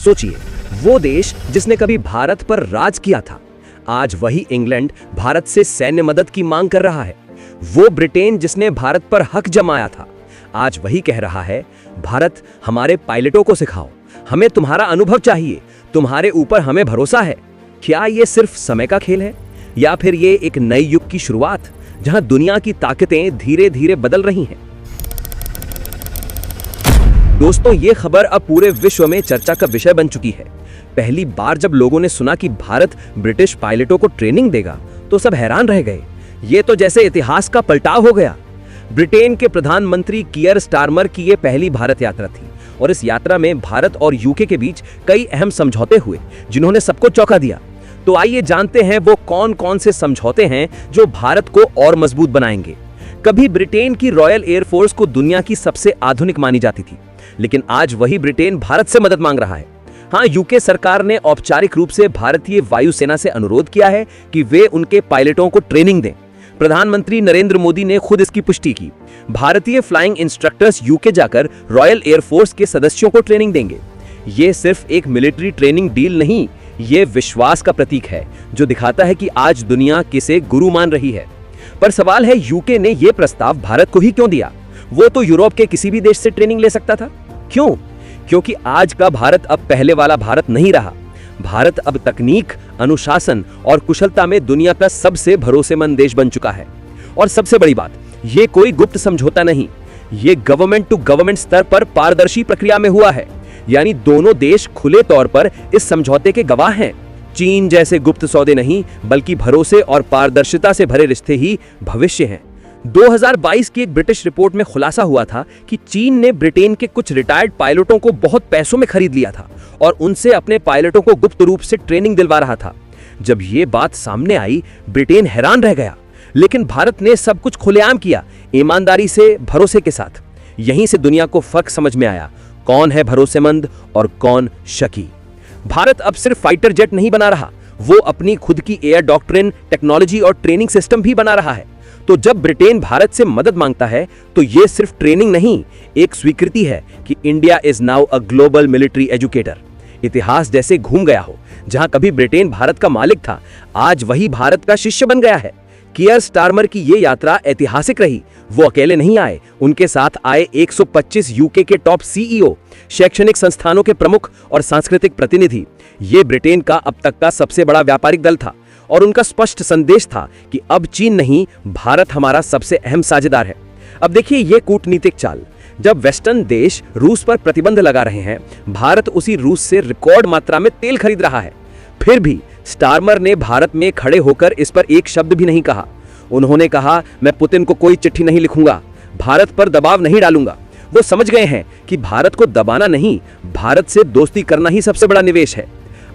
सोचिए, वो देश जिसने कभी भारत पर राज किया था, आज वही इंग्लैंड भारत से सैन्य मदद की मांग कर रहा है। वो ब्रिटेन जिसने भारत पर हक जमाया था, आज वही कह रहा है, भारत हमारे पायलटों को सिखाओ, हमें तुम्हारा अनुभव चाहिए, तुम्हारे ऊपर हमें भरोसा है। क्या ये सिर्फ समय का खेल है, या फिर ये एक नए युग की शुरुआत, जहां दुनिया की ताकतें धीरे धीरे बदल रही हैं? दोस्तों, ये खबर अब पूरे विश्व में चर्चा का विषय बन चुकी है। पहली बार जब लोगों ने सुना कि भारत ब्रिटिश पायलटों को ट्रेनिंग देगा, तो सब हैरान रह गए। ये तो जैसे इतिहास का पलटाव हो गया। ब्रिटेन के प्रधानमंत्री कियर स्टारमर की ये पहली भारत यात्रा थी, और इस यात्रा में भारत और यूके के बीच कई अहम समझौते हुए, जिन्होंने सबको चौंका दिया। तो आइए जानते हैं वो कौन कौन से समझौते हैं जो भारत को और मजबूत बनाएंगे। कभी ब्रिटेन की रॉयल एयरफोर्स को दुनिया की सबसे आधुनिक मानी जाती थी, लेकिन आज वही ब्रिटेन भारत से मदद मांग रहा है। हाँ, यूके सरकार ने औपचारिक रूप से भारतीय वायुसेना से अनुरोध किया है कि वे उनके पायलटों को ट्रेनिंग दें। प्रधानमंत्री नरेंद्र मोदी ने खुद इसकी पुष्टि की। भारतीय फ्लाइंग इंस्ट्रक्टर्स यूके जाकर रॉयल एयरफोर्स के सदस्यों को ट्रेनिंग देंगे। ये सिर्फ एक मिलिट्री ट्रेनिंग डील नहीं, ये विश्वास का प्रतीक है, जो दिखाता है कि आज दुनिया किसे गुरु मान रही है। पर सवाल है, यूके ने यह प्रस्ताव भारत को ही क्यों दिया? वो तो यूरोप के किसी भी देश से ट्रेनिंग ले सकता था। क्यों? क्योंकि आज का भारत अब पहले वाला भारत नहीं रहा। भारत अब तकनीक, अनुशासन और कुशलता में दुनिया का सबसे भरोसेमंद देश बन चुका है। और सबसे बड़ी बात, ये कोई गुप्त समझौता नहीं, ये गवर्नमेंट टू गवर्नमेंट स्तर पर पारदर्शी प्रक्रिया में हुआ है। यानी दोनों देश खुले तौर पर इस समझौते के गवाह हैं। चीन जैसे गुप्त सौदे नहीं, बल्कि भरोसे और पारदर्शिता से भरे रिश्ते ही भविष्य हैं। 2022 की एक ब्रिटिश रिपोर्ट में खुलासा हुआ था कि चीन ने ब्रिटेन के कुछ रिटायर्ड पायलटों को बहुत पैसों में खरीद लिया था और उनसे अपने पायलटों को गुप्त रूप से ट्रेनिंग दिलवा रहा था। जब ये बात सामने आई, ब्रिटेन हैरान रह गया, लेकिन भारत ने सब कुछ खुलेआम किया, ईमानदारी से, भरोसे के साथ। यहीं से दुनिया को फर्क समझ में आया, कौन है भरोसेमंद और कौन शकी। भारत अब सिर्फ फाइटर जेट नहीं बना रहा, वो अपनी खुद की एयर डॉक्ट्रिन, टेक्नोलॉजी और ट्रेनिंग सिस्टम भी बना रहा है। तो जब ब्रिटेन भारत से मदद मांगता है, तो ये सिर्फ ट्रेनिंग नहीं, एक स्वीकृति है कि India is now a global military educator. इतिहास जैसे घूम गया हो, जहां कभी ब्रिटेन भारत का मालिक था, आज वही भारत का शिष्य बन गया है। कियर स्टारमर की ये यात्रा ऐतिहासिक रही। वो अकेले नहीं आए, उनके साथ आए 125 यूके के टॉप सीईओ, शैक्षणिक संस्थानों के प्रमुख और सांस्कृतिक प्रतिनिधि। ये ब्रिटेन का अब तक का सबसे बड़ा व्यापारिक दल था, और उनका स्पष्ट संदेश था कि अब चीन नहीं, भारत हमारा सबसे अहम साझेदार है। अब देखिए ये कूटनीतिक चाल। जब वेस्टर्न देश रूस पर प्रतिबंध लगा रहे हैं, भारत उसी रूस से रिकॉर्ड मात्रा में तेल खरीद रहा है। फिर भी स्टारमर ने भारत में खड़े होकर इस पर एक शब्द भी नहीं कहा। उन्होंने कहा, मैं पुतिन को कोई चिट्ठी नहीं लिखूंगा, भारत पर दबाव नहीं डालूंगा। वो समझ गए हैं कि भारत को दबाना नहीं, भारत से दोस्ती करना ही सबसे बड़ा निवेश है।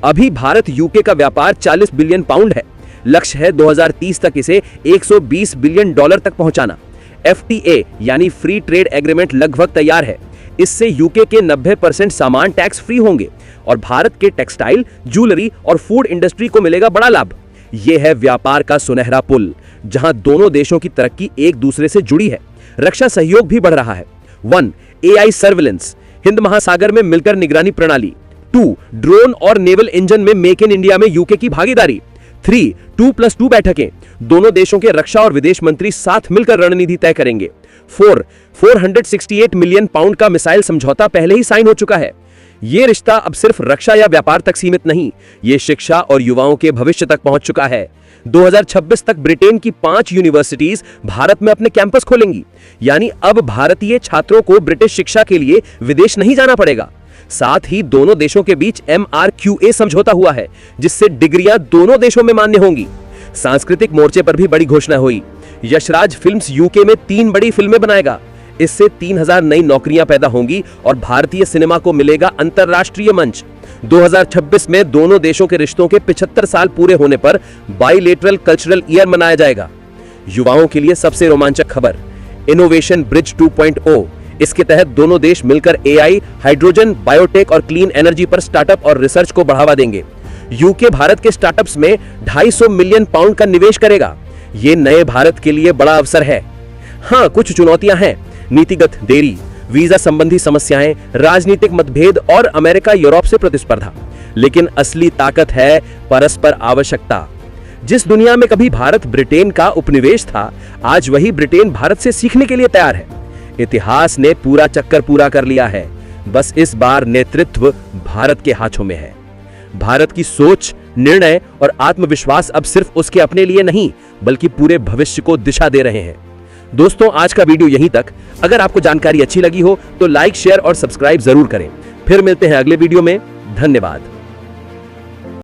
अभी भारत यूके का व्यापार 40 बिलियन पाउंड है। लक्ष्य है 2030 तक इसे 120 बिलियन डॉलर तक पहुंचाना। FTA यानी फ्री ट्रेड एग्रीमेंट लगभग तैयार है। इससे यूके के 90% सामान टैक्स फ्री होंगे और भारत के टेक्सटाइल, ज्वेलरी और फूड इंडस्ट्री को मिलेगा बड़ा लाभ। यह है व्यापार का सुनहरा पुल, जहां दोनों देशों की तरक्की एक दूसरे से जुड़ी है। रक्षा सहयोग भी बढ़ रहा है। 1. AI सर्विलेंस, हिंद महासागर में मिलकर निगरानी प्रणाली। 2. ड्रोन और नेवल इंजन में मेक इन इंडिया में यूके की भागीदारी। 3. 2+2 बैठकें, दोनों देशों के रक्षा और विदेश मंत्री साथ मिलकर रणनीति तय करेंगे। 4. 468 मिलियन पाउंड का मिसाइल समझौता पहले ही साइन हो चुका है। यह रिश्ता अब सिर्फ रक्षा या व्यापार तक सीमित नहीं, ये शिक्षा और युवाओं के भविष्य तक पहुंच चुका है। 2026 तक ब्रिटेन की 5 यूनिवर्सिटीज भारत में अपने कैंपस खोलेंगी। यानी अब भारतीय छात्रों को ब्रिटिश शिक्षा के लिए विदेश नहीं जाना पड़ेगा। साथ ही दोनों देशों के बीच MRQA समझौता हुआ है, जिससे डिग्रियां दोनों देशों में मान्य होंगी। सांस्कृतिक मोर्चे पर भी बड़ी घोषणा हुई। यशराज फिल्म्स यूके में 3 बड़ी फिल्में बनाएगा। इससे 3000 नई नौकरियां पैदा होंगी और भारतीय सिनेमा को मिलेगा अंतरराष्ट्रीय मंच। 2026 में दोनों देशों के रिश्तों के 75 साल पूरे होने पर बाइलेटरल कल्चरल ईयर मनाया जाएगा। युवाओं के लिए सबसे रोमांचक खबर, इनोवेशन ब्रिज 2.0। इसके तहत दोनों देश मिलकर AI, हाइड्रोजन, बायोटेक और क्लीन एनर्जी पर स्टार्टअप और रिसर्च को बढ़ावा देंगे। यूके भारत के स्टार्टअप्स में 250 मिलियन पाउंड का निवेश करेगा। ये नए भारत के लिए बड़ा अवसर है। हाँ, कुछ चुनौतियां हैं। नीतिगत देरी, वीजा संबंधी समस्याएं, राजनीतिक मतभेद और अमेरिका यूरोप से प्रतिस्पर्धा। लेकिन असली ताकत है परस्पर आवश्यकता। जिस दुनिया में कभी भारत ब्रिटेन का उपनिवेश था, आज वही ब्रिटेन भारत से सीखने के लिए तैयार है। इतिहास ने पूरा चक्कर पूरा कर लिया है, बस इस बार नेतृत्व भारत के हाथों में है। भारत की सोच, निर्णय और आत्मविश्वास अब सिर्फ उसके अपने लिए नहीं, बल्कि पूरे भविष्य को दिशा दे रहे हैं। दोस्तों, आज का वीडियो यहीं तक। अगर आपको जानकारी अच्छी लगी हो तो लाइक, शेयर और सब्सक्राइब जरूर करें। फिर मिलते हैं अगले वीडियो में। धन्यवाद।